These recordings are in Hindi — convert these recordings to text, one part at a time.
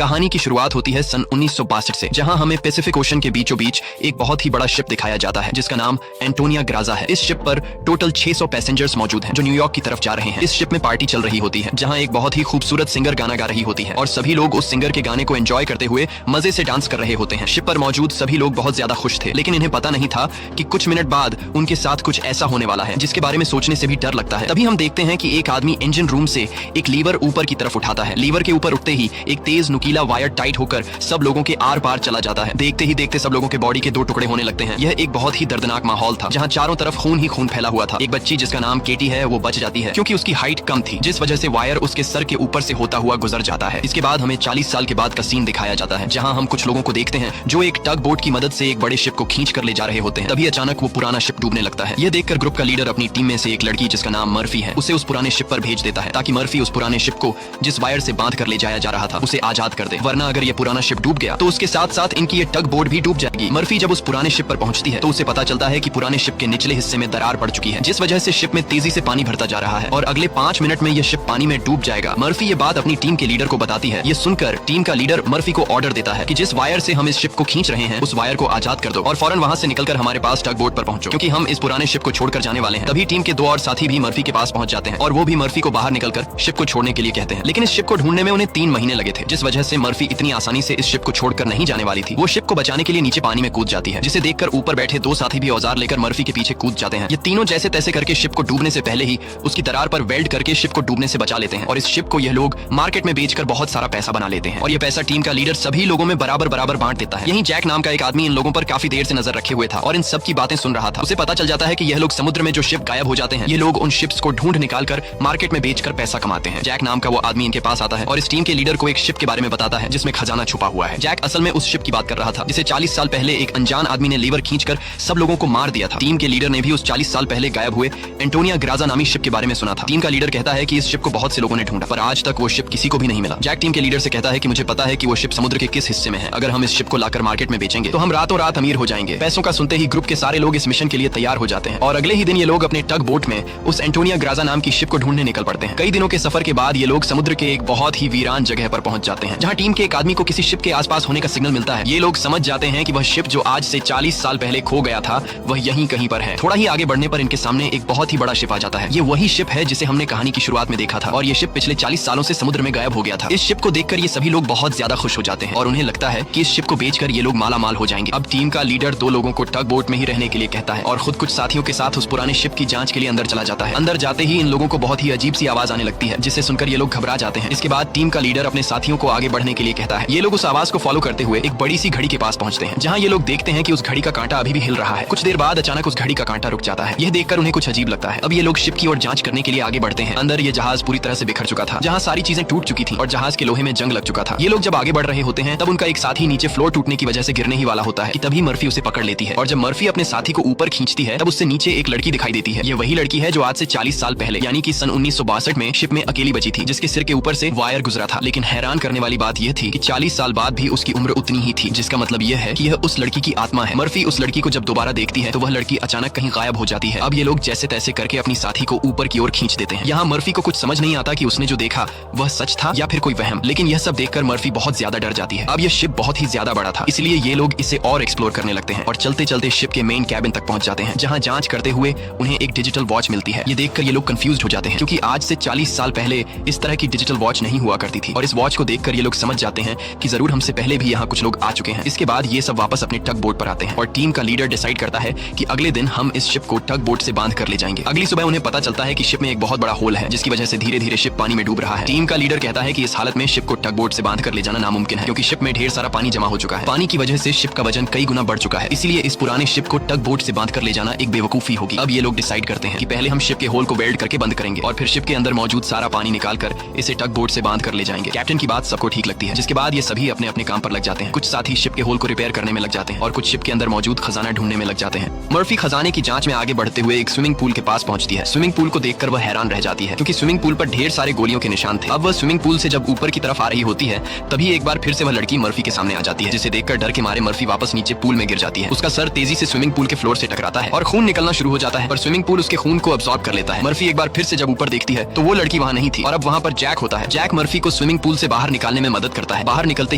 कहानी की शुरुआत होती है सन 1962 से, जहां हमें पैसिफिक ओशन के बीचों बीच एक बहुत ही बड़ा शिप दिखाया जाता है जिसका नाम एंटोनिया ग्राजा है। इस शिप पर टोटल 600 पैसेंजर्स मौजूद हैं जो न्यूयॉर्क की तरफ जा रहे हैं। इस शिप में पार्टी चल रही होती है जहां एक बहुत ही खूबसूरत सिंगर गाना गा रही होती है और सभी लोग उस सिंगर के गाने को एंजॉय करते हुए मजे से डांस कर रहे होते हैं। शिप पर मौजूद सभी लोग बहुत ज्यादा खुश थे, लेकिन इन्हें पता नहीं था कि कुछ मिनट बाद उनके साथ कुछ ऐसा होने वाला है जिसके बारे में सोचने से भी डर लगता है। तभी हम देखते हैं कि एक आदमी इंजन रूम से एक लीवर ऊपर की तरफ उठाता है। लीवर के ऊपर उठते ही एक तेज नुकीला वायर टाइट होकर सब लोगों के आर पार चला जाता है। देखते ही देखते सब लोगों के बॉडी के 2 टुकड़े होने लगते हैं। यह एक बहुत ही दर्दनाक माहौल था जहां चारों तरफ खून ही खून फैला हुआ था। एक बच्ची जिसका नाम केटी है वो बच जाती है क्योंकि उसकी हाइट कम थी, जिस वजह से वायर उसके सर के ऊपर से होता हुआ गुजर जाता है। इसके बाद हमें 40 साल के बाद का सीन दिखाया जाता है जहां हम कुछ लोगों को देखते हैं जो एक टग बोट की मदद से एक बड़े शिप को खींच कर ले जा रहे होते हैं। तभी अचानक वो पुराना शिप डूबने लगता है। यह देखकर ग्रुप का लीडर अपनी टीम में से एक लड़की जिसका नाम मर्फी है उसे उस पुराने शिप पर भेज देता है ताकि मर्फी उस पुराने शिप को जिस वायर से बांध कर ले जाया जा रहा था उसे आजाद कर दे, वरना अगर ये पुराना शिप डूब गया तो उसके साथ साथ इनकी ये टग बोट भी डूब जाएगी। मर्फी जब उस पुराने शिप पर पहुंचती है तो उसे पता चलता है कि पुराने शिप के निचले हिस्से में दरार पड़ चुकी है, जिस वजह से शिप में तेजी से पानी भरता जा रहा है और अगले 5 मिनट में यह शिप पानी में डूब जाएगा। मर्फी ये बात अपनी टीम के लीडर को बताती है। ये सुनकर टीम का लीडर मर्फी को ऑर्डर देता है कि जिस वायर से हम इस शिप को खींच रहे हैं उस वायर को आजाद कर दो और फौरन वहां से निकलकर हमारे पास टग बोट पर पहुंचो क्योंकि हम इस पुराने शिप को छोड़कर जाने वाले हैं। तभी टीम के 2 और साथी भी मर्फी के पास पहुंच जाते हैं और वो भी मर्फी को बाहर निकलकर शिप को छोड़ने के लिए कहते हैं, लेकिन इस शिप को ढूंढने में उन्हें 3 महीने लगे थे, जिस वजह से मर्फी इतनी आसानी से इस शिप को छोड़कर नहीं जाने वाली थी। वो शिप को बचाने के लिए नीचे पानी में कूद जाती है, जिसे देखकर ऊपर बैठे 2 साथी भी औजार लेकर मर्फी के पीछे कूद जाते हैं। ये तीनों जैसे तैसे करके शिप को डूबने से पहले ही उसकी दरार पर वेल्ड करके शिप को डूबने से बचा लेते हैं और इस शिप को यह लोग मार्केट में बेचकर बहुत सारा पैसा बना लेते हैं और यह पैसा टीम का लीडर सभी लोगों में बराबर बराबर बांट देता है। यही जैक नाम का एक आदमी इन लोगों पर काफी देर से नजर रखे हुए था और इन सब की बातें सुन रहा था। उसे पता चल जाता है कि यह लोग समुद्र में जो शिप गायब हो जाते हैं ये लोग उन शिप्स को ढूंढ निकाल कर मार्केट में बेचकर पैसा कमाते हैं। जैक नाम का वो आदमी इनके पास आता है और इस टीम के लीडर को एक शिप के बारे में बताता है जिसमें खजाना छुपा हुआ है। जैक असल में उस शिप की बात कर रहा था जिसे 40 साल पहले एक अनजान आदमी ने लीवर खींचकर सब लोगों को मार दिया था। टीम के लीडर ने भी उस 40 साल पहले गायब हुए एंटोनिया ग्राजा नामी शिप के बारे में सुना था। टीम का लीडर कहता है कि इस शिप को बहुत से लोगों ने ढूंढा पर आज तक वो शिप किसी को भी नहीं मिला। जैक टीम के लीडर से कहता है कि मुझे पता है कि वो शिप समुद्र के किस हिस्से में है। अगर हम इस शिप को लाकर मार्केट में बेचेंगे तो हम रातों रात अमीर हो जाएंगे। पैसों का सुनते ही ग्रुप के सारे लोग इस मिशन के लिए तैयार हो जाते हैं और अगले ही दिन ये लोग अपने टग बोट में उस एंटोनिया ग्राजा नाम की शिप को ढूंढने निकल पड़ते हैं। कई दिनों के सफर के बाद ये लोग समुद्र के एक बहुत ही वीरान जगह पर पहुंच जाते हैं जहां टीम के एक आदमी को किसी शिप के आसपास होने का सिग्नल मिलता है। ये लोग समझ जाते हैं कि वह शिप जो आज से 40 साल पहले खो गया था वह यहीं कहीं पर है। थोड़ा ही आगे बढ़ने पर इनके सामने एक बहुत ही बड़ा शिप आ जाता है। ये वही शिप है जिसे हमने कहानी की शुरुआत में देखा था और ये शिप पिछले 40 सालों से समुद्र में गायब हो गया था। इस शिप को देखकर ये सभी लोग बहुत ज्यादा खुश हो जाते हैं और उन्हें लगता है कि इस शिप को बेचकर ये लोग माला माल हो जाएंगे। अब टीम का लीडर 2 लोगों को टग बोट में ही रहने के लिए कहता है और खुद कुछ साथियों के साथ उस पुराने शिप की जांच के लिए अंदर चला जाता है। अंदर जाते ही इन लोगों को बहुत ही अजीब सी आवाज आने लगती है जिसे सुनकर ये लोग घबरा जाते हैं। इसके बाद टीम का लीडर अपने साथियों को आगे बढ़ने के लिए कहता है। ये लोग उस आवाज को फॉलो करते हुए एक बड़ी सी घड़ी के पास पहुंचते हैं जहां ये लोग देखते हैं कि उस घड़ी का कांटा अभी भी हिल रहा है। कुछ देर बाद अचानक उस घड़ी का कांटा रुक जाता है। यह देखकर उन्हें कुछ अजीब लगता है। अब ये लोग शिप की ओर जांच करने के लिए आगे बढ़ते हैं। अंदर ये जहाज पूरी तरह से बिखर चुका था जहां सारी चीजें टूट चुकी थी और जहाज के लोहे में जंग लग चुका था। ये लोग जब आगे बढ़ रहे होते हैं तब उनका एक साथी नीचे फ्लोर टूटने की वजह से गिरने ही वाला होता है कि तभी मर्फी उसे पकड़ लेती है और जब मर्फी अपने साथी को ऊपर खींचती है तब उससे नीचे एक लड़की दिखाई देती है। ये वही लड़की है जो आज से 40 साल पहले यानी कि सन 1962 में शिप में अकेली बची थी, जिसके सिर के ऊपर से वायर गुजरा था। लेकिन हैरान करने वाली बात यह थी कि 40 साल बाद भी उसकी उम्र उतनी ही थी, जिसका मतलब यह है कि यह उस लड़की की आत्मा है। मर्फी उस लड़की को जब दोबारा देखती है तो वह लड़की अचानक कहीं गायब हो जाती है। अब ये लोग जैसे तैसे करके अपनी साथी को ऊपर की ओर खींच देते हैं। यहाँ मर्फी को कुछ समझ नहीं आता कि उसने जो देखा वह सच था या फिर कोई वहम, लेकिन यह सब देखकर मर्फी बहुत ज्यादा डर जाती है। अब यह शिप बहुत ही ज्यादा बड़ा था, इसलिए ये लोग इसे और एक्सप्लोर करने लगते हैं और चलते चलते शिप के मेन कैबिन तक पहुंच जाते हैं जहां जांच करते हुए उन्हें एक डिजिटल वॉच मिलती है। ये देखकर ये लोग कंफ्यूज हो जाते हैं क्योंकि आज से 40 साल पहले इस तरह की डिजिटल वॉच नहीं हुआ करती थी और इस वॉच को देखकर ये लोग समझ जाते हैं कि जरूर हमसे पहले भी यहाँ कुछ लोग आ चुके हैं। इसके बाद ये सब वापस अपने टग बोट पर आते हैं और टीम का लीडर डिसाइड करता है कि अगले दिन हम इस शिप को टग बोट से बांध कर ले जाएंगे। अगली सुबह उन्हें पता चलता है कि शिप में एक बहुत बड़ा होल है जिसकी वजह से धीरे धीरे शिप पानी में डूब रहा है। टीम का लीडर कहता है कि इस हालत में शिप को टग बोट से बांध कर ले जाना नामुमकिन है क्योंकि शिप में ढेर सारा पानी जमा हो चुका है। पानी की वजह से शिप का वजन कई गुना बढ़ चुका है, इसलिए इस पुराने शिप को टग बोट से बांध कर ले जाना एक बेवकूफी होगी। अब ये लोग डिसाइड करते हैं कि पहले हम शिप के होल को वेल्ड करके बंद करेंगे और फिर शिप के अंदर मौजूद सारा पानी निकालकर इसे टग बोट से बांध कर ले जाएंगे। कैप्टन की बात सबको ठीक लगती है, जिसके बाद ये सभी अपने अपने काम पर लग जाते हैं। कुछ साथी शिप के होल को रिपेयर करने में लग जाते हैं और कुछ शिप के अंदर मौजूद खजाना ढूंढने में लग जाते हैं। मर्फी खजाने की जांच में आगे बढ़ते हुए एक स्विमिंग पूल के पास पहुंचती है। स्विमिंग पूल को देखकर वह हैरान रह जाती है क्योंकि स्विमिंग पूल पर ढेर सारे गोलियों के निशान थे। अब वह स्विमिंग पूल से जब ऊपर की तरफ आ रही होती है तभी एक बार फिर से वह लड़की मर्फी के सामने आ जाती है, जिसे देखकर डर के मारे मर्फी वापस नीचे पूल में गिर जाती है। उसका सर तेजी से स्विमिंग पूल के फ्लोर से टकराता है और खून निकलना शुरू हो जाता है, पर स्विमिंग पूल उसके खून को अब्सॉर्ब कर लेता है। मर्फी एक बार फिर से जब ऊपर देखती है तो वो लड़की वहाँ नहीं थी और अब वहाँ पर जैक होता है। जैक मर्फी को स्विमिंग पूल से बाहर निकालने में मदद करता है। बाहर निकलते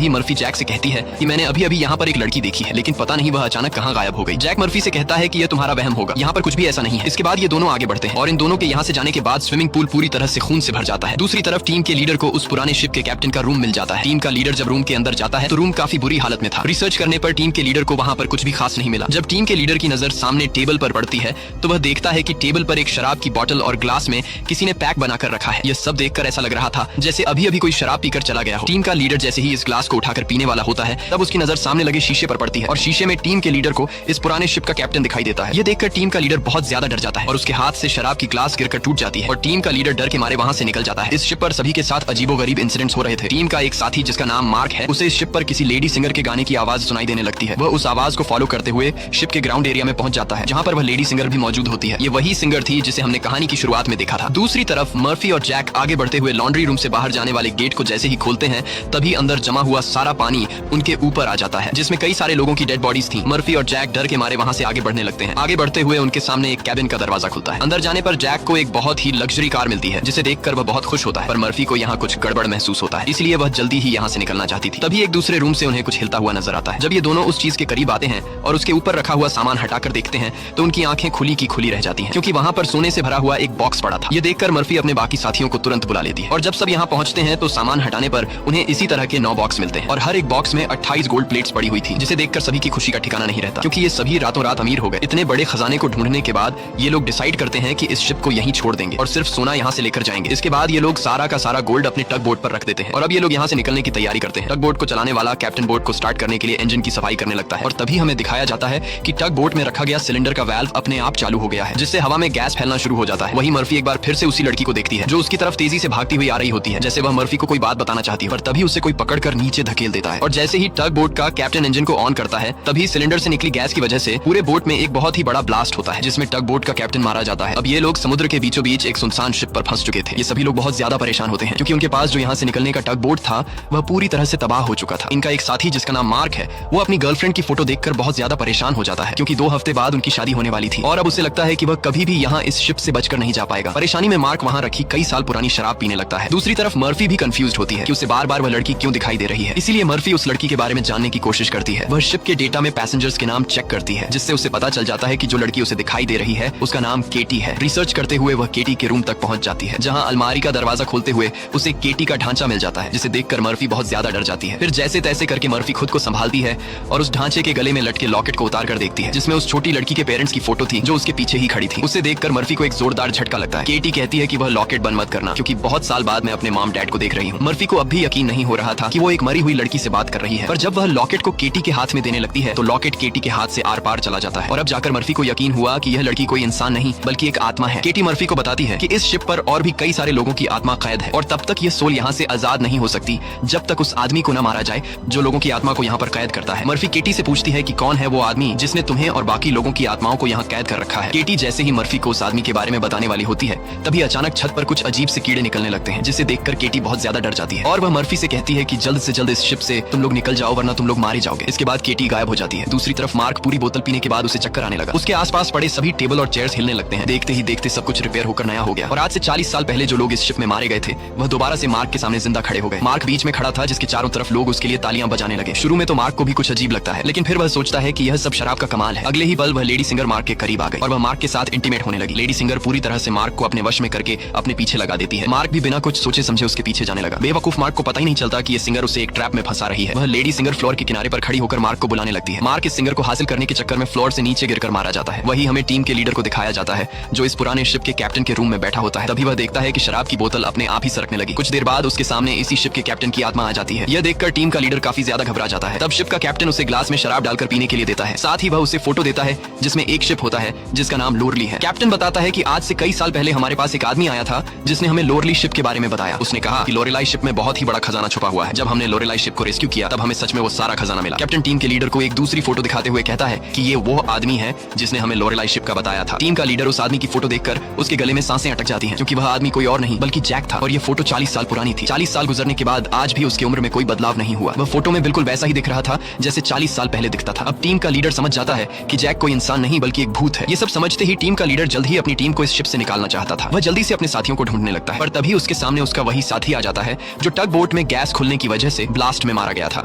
ही मर्फी जैक से कहती है कि मैंने अभी अभी यहाँ पर एक लड़की देखी है, लेकिन पता नहीं वह अचानक कहाँ गायब हो गई। जैक मर्फी से कहता है कि यह तुम्हारा वहम होगा, यहाँ पर कुछ भी ऐसा नहीं है। इसके बाद ये दोनों आगे बढ़ते हैं और इन दोनों के यहाँ से जाने के बाद स्विमिंग पूल पूरी तरह से खून से भर जाता है। दूसरी तरफ टीम के लीडर को उस पुराने शिप के कैप्टन का रूम मिल जाता है। टीम का लीडर जब रूम के अंदर जाता है तो रूम काफी बुरी हालत में था। रिसर्च करने पर टीम के लीडर को वहाँ पर कुछ भी खास नहीं मिला। जब टीम के लीडर की नजर सामने टेबल पर पड़ती है तो वह देखता है कि टेबल पर एक शराब की बोतल और ग्लास में किसी ने पैक बनाकर रखा है। यह सब देखकर ऐसा लग रहा था जैसे अभी अभी कोई शराब पीकर चला गया हो। टीम का लीडर जैसे ही इस ग्लास को उठाकर पीने वाला होता है तब उसकी नजर सामने लगे शीशे पर पड़ती है और शीशे में टीम के लीडर को इस पुराने शिप का कैप्टन दिखाई देता है। यह देखकर टीम का लीडर बहुत ज्यादा डर जाता है और उसके हाथ से शराब की ग्लास गिरकर टूट जाती है और टीम का लीडर डर के मारे वहां से निकल जाता है। इस शिप पर सभी के साथ अजीबोगरीब इंसिडेंट्स हो रहे थे। टीम का एक साथी जिसका नाम मार्क है, उसे इस शिप पर किसी लेडी सिंगर के गाने की आवाज सुनाई देने लगती है। वह उस आवाज को फॉलो करते हुए शिप के ग्राउंड एरिया में पहुंच जाता है, जहां पर वह लेडी सिंगर भी मौजूद होती है। ये वही सिंगर थी जिसे हमने कहानी की शुरुआत में देखा था। दूसरी तरफ मर्फी और जैक आगे बढ़ते हुए लॉन्ड्री रूम से बाहर जाने वाले गेट को जैसे ही खोलते हैं तभी अंदर जमा हुआ सारा पानी उनके ऊपर आ जाता है, जिसमें कई सारे लोगों की डेड बॉडीज थी। मर्फी और जैक डर के मारे वहां से आगे बढ़ने लगते हैं। आगे बढ़ते हुए उनके सामने एक कैबिन का दरवाजा खुलता है। अंदर जाने पर जैक को एक बहुत ही लग्जरी कार मिलती है, जिसे देखकर वह बहुत खुश होता है। पर मर्फी को यहाँ कुछ गड़बड़ महसूस होता है, इसलिए वह जल्दी ही यहाँ से निकलना चाहती थी। तभी एक दूसरे रूम से उन्हें कुछ हिलता हुआ नजर आता है। जब ये दोनों उस चीज के करीब आते हैं और उसके ऊपर रखा हुआ सामान हटाकर देखते हैं तो उनकी आंखें खुली की खुली रह जाती हैं, क्योंकि वहाँ पर सोने से भरा हुआ एक बॉक्स पड़ा था। ये देखकर मर्फी अपने बाकी साथियों को तुरंत बुला लेती है और जब सब यहाँ पहुंचते हैं तो सामान हटाने पर उन्हें इसी तरह के 9 बॉक्स मिलते हैं और हर एक बॉक्स में 28 गोल्ड प्लेट्स पड़ी हुई थी, जिसे देखकर सभी की खुशी का ठिकाना नहीं रहता, क्योंकि ये सभी रातों रात अमीर हो गए। इतने बड़े खजाने को ढूंढने के बाद ये लोग डिसाइड करते हैं कि इस शिप को यहीं छोड़ देंगे और सिर्फ सोना यहाँ से लेकर जाएंगे। इसके बाद ये लोग सारा का सारा गोल्ड अपने टग बोट पर रख देते हैं और अब ये लोग यहाँ से निकलने की तैयारी करते हैं। टग बोट को चलाने वाला कैप्टन बोट को स्टार्ट करने के लिए इंजन की सफाई करने लगता है और तभी हमें दिखाया जाता है कि टग बोट में रखा गया सिलेंडर का वाल्व अपने आप चालू हो गया है, जिससे हवा में गैस फैलना शुरू हो जाता है। वही मर्फी एक बार फिर से उसी लड़की को देखती है जो उसकी तरफ तेजी से भागती हुई आ रही होती है, जैसे वह मर्फी को कोई बात बताना चाहती है, पर तभी उसे कोई पकड़कर नीचे धकेल देता है और जैसे ही टग बोट का कैप्टन इंजन को ऑन करता है तभी सिलेंडर से निकली गैस की वजह से पूरे बोट में एक बहुत ही बड़ा ब्लास्ट होता है, जिसमें टग बोट का कैप्टन मारा जाता है। अब ये लोग समुद्र के बीचों बीच एक सुनसान शिप पर फंस चुके थे। ये सभी लोग बहुत ज्यादा परेशान होते हैं, क्योंकि उनके पास जो यहाँ से निकलने का टग बोट था वह पूरी तरह से तबाह हो चुका था। इनका एक साथी जिसका नाम मार्क है, वो अपनी गर्लफ्रेंड की फोटो देखकर बहुत ज्यादा परेशान हो जाता है, क्योंकि 2 हफ्ते बाद उनकी शादी होने वाली थी और अब उसे लगता है कि वह कभी भी यहाँ इस शिप से बचकर नहीं जा पाएगा। परेशानी में मार्क वहाँ रखी कई साल पुरानी शराब पीने लगता है। दूसरी तरफ मर्फी भी कंफ्यूज होती है कि उसे बार बार वह लड़की क्यों दिखाई दे रही है, इसीलिए मर्फी उस लड़की के बारे में जानने की कोशिश करती है। वह शिप के डेटा में पैसेंजर्स के नाम चेक करती है, जिससे उसे पता चल जाता है कि जो लड़की उसे दिखाई दे रही है उसका नाम केटी है। रिसर्च करते हुए वह केटी के रूम तक पहुंच जाती है, जहां अलमारी का दरवाजा खोलते हुए उसे केटी का ढांचा मिल जाता है, जिसे देखकर मर्फी बहुत ज्यादा डर जाती है। फिर जैसे तैसे करके मर्फी खुद को संभालती है और उस ढांचे के गले में लटके लॉकेट को उतार कर देखती है, जिसमें उस छोटी लड़की के पेरेंट्स की फोटो थी जो उसके पीछे ही खड़ी थी। उसे देखकर मर्फी को एक जोरदार झटका लगता है। केटी कहती है कि वह लॉकेट बंद मत करना, क्योंकि बहुत साल बाद मैं अपने मॉम डैड को देख रही हूँ। मर्फी को अब भी यकीन नहीं हो रहा था कि वो एक मरी हुई लड़की से बात कर रही है, पर जब वह लॉकेट को केटी के हाथ में देने लगती है तो लॉकेट केटी के हाथ से आर पार चला जाता है और अब जाकर मर्फी को यकीन हुआ कि यह लड़की कोई इंसान नहीं बल्कि एक आत्मा है। केटी मर्फी को बताती है कि इस शिप पर और भी कई सारे लोगों की आत्मा कैद है और तब तक ये सोल यहाँ से आजाद नहीं हो सकती जब तक उस आदमी को न मारा जाए जो लोगों की आत्मा को यहाँ पर कैद करता है। मर्फी केटी से पूछती है कि कौन है वो आदमी जिसने तुम्हें और बाकी लोगों की आत्माओं को यहाँ कैद कर रखा है। केटी जैसे ही मर्फी को उस आदमी के बारे में बताने वाली होती है तभी अचानक छत पर कुछ अजीब से कीड़े निकलने लगते हैं, जिसे देखकर केटी बहुत ज्यादा डर जाती है और वह मर्फी से कहती है कि जल्द से जल्द इस शिप से तुम लोग निकल जाओ वरना तुम लोग मारे जाओगे। इसके बाद केटी गायब हो जाती है। दूसरी तरफ मार्क पूरी बोतल पीने के बाद उसे चक्कर आने लगा। उसके आसपास पड़े सभी टेबल और चेयर्स हिलने लगते हैं। देखते ही देखते सब कुछ रिपेयर होकर नया हो गया और आज से 40 साल पहले जो लोग इस शिप में मारे गए थे वह दोबारा से मार्क के सामने जिंदा खड़े हो गए। मार्क बीच में खड़ा था, जिसके चारों तरफ लोग उसके लिए तालियां बजाने लगे। शुरू में तो मार्क को भी कुछ अजीब लगता है, लेकिन फिर वह सोचता है कि यह सब शराब का कमाल है। अगले ही पल वह लेडी सिंगर मार्क के करीब आ गई और वह मार्क के साथ इंटीमेट होने लगी। लेडी सिंगर पूरी तरह से मार्क को अपने वश में करके अपने पीछे लगा देती है। मार्क भी बिना कुछ सोचे समझे उसके पीछे जाने लगा। बेवकूफ मार्क को पता ही नहीं चलता कि ये सिंगर उसे एक ट्रैप में फंसा रही है। वह लेडी सिंगर फ्लोर के किनारे पर खड़ी होकर मार्क को बुलाने लगती है। मार्क इस सिंगर को हासिल करने के चक्कर में फ्लोर से नीचे गिरकर मारा जाता है। वही हमें टीम के लीडर को दिखाया जाता है जो इस पुराने शिप के कैप्टन के रूम में बैठा होता है। तभी वह देखता है कि शराब की बोतल अपने आप ही सरकने लगी। कुछ देर बाद उसके सामने इसी शिप के कैप्टन की आत्मा आ जाती है। यह देखकर टीम का लीडर काफी ज्यादा घबरा जाता है। तब शिप का कैप्टन उसे ग्लास में शराब डालकर पीने के लिए देता है। साथ ही वह उसे फोटो देता है जिसमें एक शिप होता है जिसका नाम लोरली है। कैप्टन बताता है कि आज से कई साल पहले हमारे पास एक आदमी आया था जिसने हमें लोरली शिप के बारे में बताया। उसने कहा कि लोरेलाई शिप में बहुत ही बड़ा खजाना छुपा हुआ है। जब हमने लोरेलाई शिप को रेस्क्यू किया तब हमें सच में वो सारा खजाना मिला। कैप्टन टीम के लीडर को एक दूसरी फोटो दिखाते हुए कहता है कि ये वो आदमी है जिसने हमें लोरेलाई शिप का बताया था। टीम का लीडर उस आदमी की फोटो देखकर उसके गले में सांसें अटक जाती हैं, क्योंकि वह आदमी कोई और नहीं बल्कि जैक था और ये फोटो 40 साल पुरानी थी। 40 साल गुजरने के बाद आज भी उसकी उम्र में कोई बदलाव नहीं हुआ। वह फोटो में बिल्कुल वैसा ही दिख रहा था जैसे 40 साल पहले दिखता था। अब टीम का लीडर समझ जाता है कि जैक कोई इंसान नहीं बल्कि एक भूत है। ये सब समझते ही टीम का लीडर जल्द ही अपनी टीम को इस शिप से निकालना चाहता था। वह जल्दी से अपने साथियों को ढूंढने लगता है, पर तभी उसके सामने उसका वही साथी आ जाता है जो टग बोट शिप में गैस खुलने की वजह से ब्लास्ट में मारा गया था।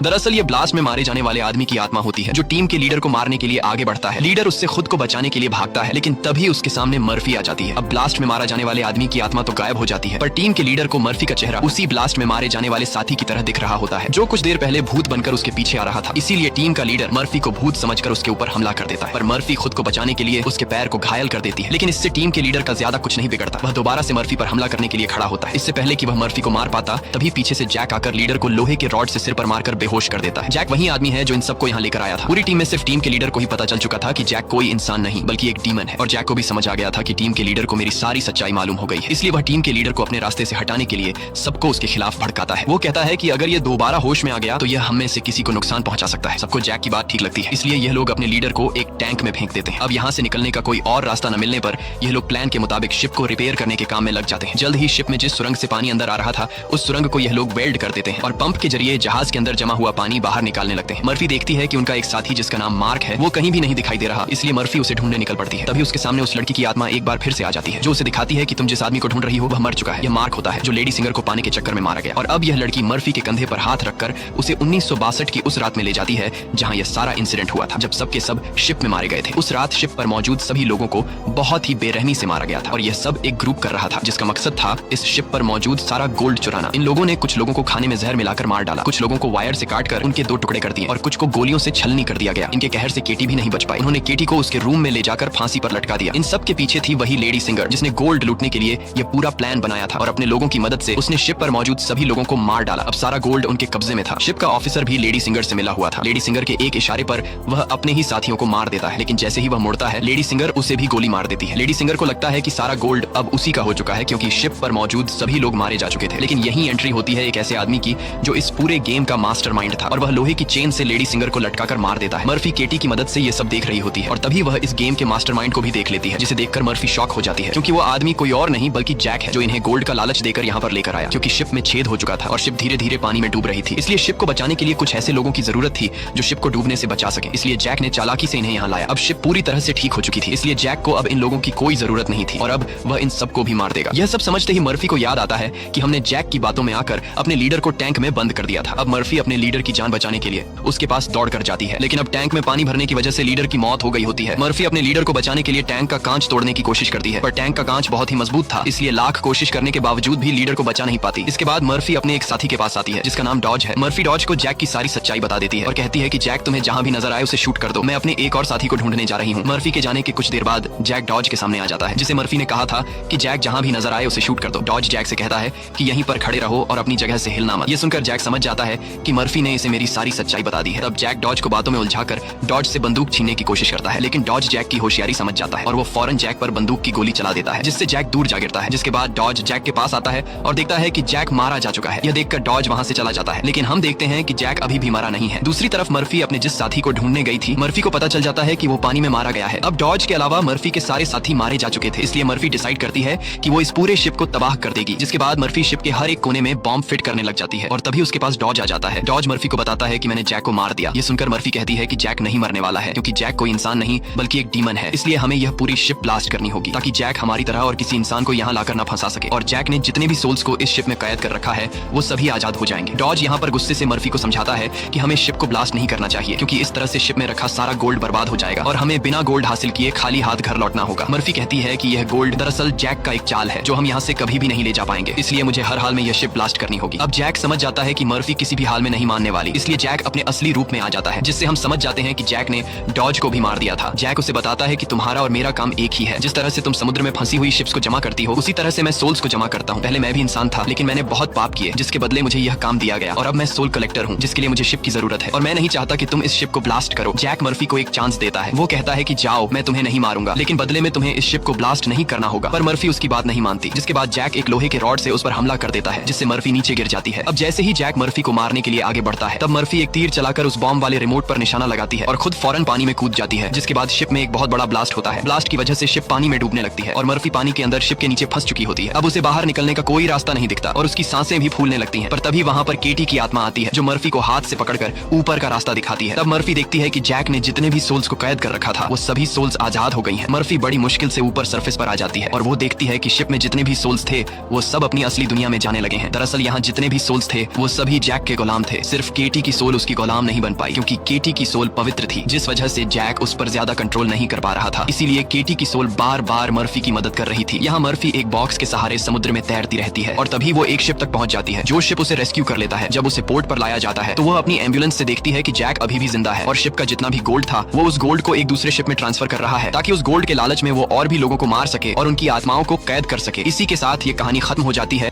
दरअसल ये ब्लास्ट में मारे जाने वाले आदमी की आत्मा होती है जो टीम के लीडर को मारने के लिए आगे बढ़ता है। लीडर उससे खुद को बचाने के लिए भागता है, लेकिन तभी उसके सामने मर्फी आ जाती है। अब ब्लास्ट में मारा जाने वाले आदमी की आत्मा तो गायब हो जाती है, पर टीम के लीडर को मर्फी का चेहरा उसी ब्लास्ट में मारे जाने वाले साथी की तरह दिख रहा होता है, जो कुछ देर पहले भूत बनकर उसके पीछे आ रहा था। इसीलिए टीम का लीडर मर्फी को भूत समझकर उसके ऊपर हमला कर देता है, पर मर्फी खुद को बचाने के लिए उसके पैर को घायल कर देती है। लेकिन इससे टीम के लीडर का ज्यादा कुछ नहीं बिगड़ता। वह दोबारा से मर्फी पर हमला करने के लिए खड़ा होता है। इससे पहले कि वह मर्फी को मार पाता, तभी पीछे से जैक आकर लीडर को लोहे के रॉड से सिर पर मारकर बेहोश कर देता है। जैक वही आदमी है जो इन सबको यहाँ लेकर आया था। पूरी टीम में सिर्फ टीम के लीडर को ही पता चल चुका था कि जैक कोई इंसान नहीं बल्कि एक डीमन है, और जैक को भी समझ आ गया था कि टीम के लीडर को मेरी सारी सच्चाई मालूम हो गई है। इसलिए वह टीम के लीडर को अपने रास्ते से हटाने के लिए सबको उसके खिलाफ भड़काता है। वो कहता है कि अगर ये दोबारा होश में आ गया तो यह हम में से किसी को नुकसान पहुंचा सकता है। सबको जैक की बात ठीक लगती है, इसलिए यह लोग अपने लीडर को एक टैंक में फेंक देते हैं। अब यहाँ से निकलने का कोई और रास्ता न मिलने पर यह लोग प्लान के मुताबिक शिप को रिपेयर करने के काम में लग जाते हैं। जल्द ही शिप में जिस सुरंग से पानी अंदर आ रहा था, उस सुरंग को यह लोग वेल्ड कर देते हैं और पंप के जरिए जहाज के अंदर जमा हुआ पानी बाहर निकालने लगते हैं। मर्फी देखती है कि उनका एक साथी जिसका नाम मार्क है वो कहीं भी नहीं दिखाई दे रहा, इसलिए मर्फी उसे ढूंढने निकल पड़ती है। तभी उसके सामने उस लड़की की आत्मा एक बार फिर से आ जाती है, जो उसे दिखाती है कि तुम जिस आदमी को ढूंढ रही हो वह मर चुका है। यह मार्क होता है जो लेडी सिंगर को पाने के चक्कर में मारा गया। और अब यह लड़की मर्फी के कंधे पर हाथ रखकर उसे 1962 की उस रात में ले जाती है जहां यह सारा इंसिडेंट हुआ था, जब सबके सब शिप में मारे गए थे। उस रात शिप पर मौजूद सभी लोगों को बहुत ही बेरहमी से मारा गया था, और यह सब एक ग्रुप कर रहा था जिसका मकसद था इस शिप पर मौजूद सारा गोल्ड चुराना। इन लोगों ने कुछ लोगों को खाने में जहर मिलाकर मार डाला, कुछ लोगों को वायर से काटकर उनके 2 टुकड़े कर दिए, और कुछ को गोलियों से छलनी कर दिया गया। इनके कहर से केटी भी नहीं बच पाई। उन्होंने केटी को उसके रूम में ले जाकर फांसी पर लटका दिया। इन सब के पीछे थी वही लेडी सिंगर जिसने गोल्ड लूटने के लिए यह पूरा प्लान बनाया था, और अपने लोगों की मदद से उसने शिप पर मौजूद सभी लोगों को मार डाला। अब सारा गोल्ड उनके कब्जे में था। शिप का ऑफिसर भी लेडी सिंगर से मिला हुआ था। लेडी सिंगर के एक इशारे पर वह अपने ही साथियों को मार देता है, लेकिन जैसे ही वह मुड़ता है लेडी सिंगर उसे भी गोली मार देती है। लेडी सिंगर को लगता है कि सारा गोल्ड अब उसी का हो चुका है, क्योंकि शिप पर मौजूद सभी लोग मारे जा चुके थे। लेकिन यही एंट्री होती है एक ऐसे आदमी की जो इस पूरे गेम का मास्टरमाइंड था, और वह लोहे की चेन से लेडी सिंगर को लटकाकर मार देता है। मर्फी केटी की मदद से ये सब देख रही होती है, और तभी वह इस गेम के मास्टरमाइंड को भी देख लेती है, जिसे देखकर मर्फी शॉक हो जाती है, क्योंकि वो आदमी कोई और नहीं बल्कि जैक है, जो इन्हें गोल्ड का लालच देकर यहाँ पर लेकर आया। क्योंकि शिप में छेद हो चुका था और शिप धीरे धीरे पानी में डूब रही थी, इसलिए शिप को बचाने के लिए कुछ ऐसे लोगों की जरूरत थी जो शिप को डूबने से बचा सके। इसलिए जैक ने चालाकी से इन्हें यहाँ लाया। अब शिप पूरी तरह से ठीक हो चुकी थी, इसलिए जैक को अब इन लोगों की कोई जरूरत नहीं थी, और अब वह इन सबको भी मार देगा। यह सब समझते ही मर्फी को याद आता है कि हमने जैक की बातों में आकर अपने लीडर को टैंक में बंद कर दिया था। अब मर्फी अपने लीडर की जान बचाने के लिए उसके पास दौड़ कर जाती है, लेकिन अब टैंक में पानी भरने की वजह से लीडर की मौत हो गई होती है। मर्फी अपने लीडर को बचाने के लिए टैंक का कांच तोड़ने की कोशिश करती है, पर टैंक का कांच बहुत ही मजबूत था, इसलिए लाख कोशिश करने के बावजूद भी लीडर को बचा नहीं पाती। इसके बाद मर्फी अपने एक साथी के पास आती है जिसका नाम डॉज है। मर्फी डॉज को जैक की सारी सच्चाई बता देती है और कहती है कि जैक तुम्हें जहां भी नजर आए उसे शूट कर दो, मैं अपने एक और साथी को ढूंढने जा रही हूँ। मर्फी के जाने के कुछ देर बाद जैक डॉज के सामने आ जाता है, जिसे मर्फी ने कहा था कि जैक जहां भी नजर आए उसे शूट कर दो। डॉज जैक से कहता है कि यहीं पर खड़े रहो और अपनी जगह से हिलना मत। ये सुनकर जैक समझ जाता है कि मर्फी ने इसे मेरी सारी सच्चाई बता दी है। तब जैक डॉज को बातों में उलझाकर डॉज से बंदूक छीनने की कोशिश करता है, लेकिन डॉज जैक की होशियारी समझ जाता है और वो फौरन जैक पर बंदूक की गोली चला देता है, जिससे जैक दूर जा गिरता है। जिसके बाद डॉज जैक के पास आता है और देखता है कि जैक मारा जा चुका है। यह देखकर डॉज वहां से चला जाता है, लेकिन हम देखते हैं कि जैक अभी भी मारा नहीं है। दूसरी तरफ मर्फी अपने जिस साथी को ढूंढने गई थी, मर्फी को पता चल जाता है कि वो पानी में मारा गया है। अब डॉज के अलावा मर्फी के सारे साथी मारे जा चुके थे, इसलिए मर्फी डिसाइड करती है कि वो इस पूरे शिप को तबाह कर देगी। जिसके बाद मर्फी शिप के हर एक कोने में बॉम्ब फिट करने लग जाती है, और तभी उसके पास डॉज आ जाता है। डॉज मर्फी को बताता है कि मैंने जैक को मार दिया। ये सुनकर मर्फी कहती है कि जैक नहीं मरने वाला है, क्योंकि जैक कोई इंसान नहीं बल्कि एक डीमन है, इसलिए हमें यह पूरी शिप ब्लास्ट करनी होगी ताकि जैक हमारी तरह और किसी इंसान को यहाँ लाकर न फंसा सके। और जैक ने जितने भी सोल्स को इस शिप में कैद कर रखा है वो सभी आजाद हो जाएंगे। डॉज यहाँ पर गुस्से से मर्फी को समझाता है कि हमें शिप को ब्लास्ट नहीं करना चाहिए, क्योंकि इस तरह से शिप में रखा सारा गोल्ड बर्बाद हो जाएगा और हमें बिना गोल्ड हासिल किए खाली हाथ घर लौटना होगा। मर्फी कहती है कि यह गोल्ड दरअसल जैक का एक चाल है जो हम यहाँ से कभी भी नहीं ले जा पाएंगे, इसलिए मुझे हर हाल में यह शिप ब्लास्ट करनी होगी। अब जैक समझ जाता है कि मर्फी किसी भी हाल में नहीं मानने वाली, इसलिए जैक अपने असली रूप में आ जाता है, जिससे हम समझ जाते हैं कि जैक ने डॉज को भी मार दिया था। जैक उसे बताता है कि तुम्हारा और मेरा काम एक ही है, जिस तरह से तुम समुद्र में फंसी हुई शिप्स को जमा करती हो उसी तरह से मैं सोल्स को जमा करता हूँ। पहले मैं भी इंसान था, लेकिन मैंने बहुत पाप किए जिसके बदले मुझे यह काम दिया गया, और अब मैं सोल कलेक्टर हूँ जिसके लिए मुझे शिप की जरूरत है, और मैं नहीं चाहता कि तुम इस शिप को ब्लास्ट करो। जैक मर्फी को एक चांस देता है, वो कहता है कि जाओ मैं तुम्हें नहीं मारूंगा, लेकिन बदले में तुम्हें इस शिप को ब्लास्ट नहीं करना होगा। पर मर्फी उसकी बात नहीं मानती, जिसके बाद जैक एक लोहे के रॉड से उस पर हमला कर देता है, जिससे मर्फी नीचे गिर जाती है। अब जैसे ही जैक मर्फी को मारने के लिए आगे बढ़ता है, तब मर्फी एक तीर चलाकर उस बॉम्ब वाले रिमोट पर निशाना लगाती है और खुद फौरन पानी में कूद जाती है, जिसके बाद शिप में एक बहुत बड़ा ब्लास्ट होता है। ब्लास्ट की वजह से शिप पानी में डूबने लगती है और मर्फी पानी के अंदर शिप के नीचे फंस चुकी होती है। अब उसे बाहर निकलने का कोई रास्ता नहीं दिखता और उसकी सांसें भी फूलने लगती हैं। पर तभी वहां पर केटी की आत्मा आती है जो मर्फी को हाथ से पकड़कर ऊपर का रास्ता दिखाती है। तब मर्फी देखती है कि जैक ने जितने भी सोल्स को कैद कर रखा था वो सभी सोल्स आजाद हो गई हैं। मर्फी बड़ी मुश्किल से ऊपर सरफेस पर आ जाती है और वो देखती है कि शिप में जितने भी सोल्स थे वो सब अपनी असली दुनिया में जाने लगे हैं। दरअसल यहाँ जितने जितने भी सोल्स थे वो सभी जैक के गुलाम थे। सिर्फ केटी की सोल उसकी गुलाम नहीं बन पाई, क्योंकि केटी की सोल पवित्र थी, जिस वजह से जैक उस पर ज्यादा कंट्रोल नहीं कर पा रहा था। इसीलिए केटी की सोल बार बार मर्फी की मदद कर रही थी। यहाँ मर्फी एक बॉक्स के सहारे समुद्र में तैरती रहती है और तभी वो एक शिप तक पहुंच जाती है, जो शिप उसे रेस्क्यू कर लेता है। जब उसे पोर्ट पर लाया जाता है तो वह अपनी एम्बुलेंस से देखती है कि जैक अभी भी जिंदा है और शिप का जितना भी गोल्ड था वो उस गोल्ड को एक दूसरे शिप में ट्रांसफर कर रहा है, ताकि उस गोल्ड के लालच में वो और भी लोगों को मार सके और उनकी आत्माओं को कैद कर सके। इसी के साथ ये कहानी खत्म हो जाती है।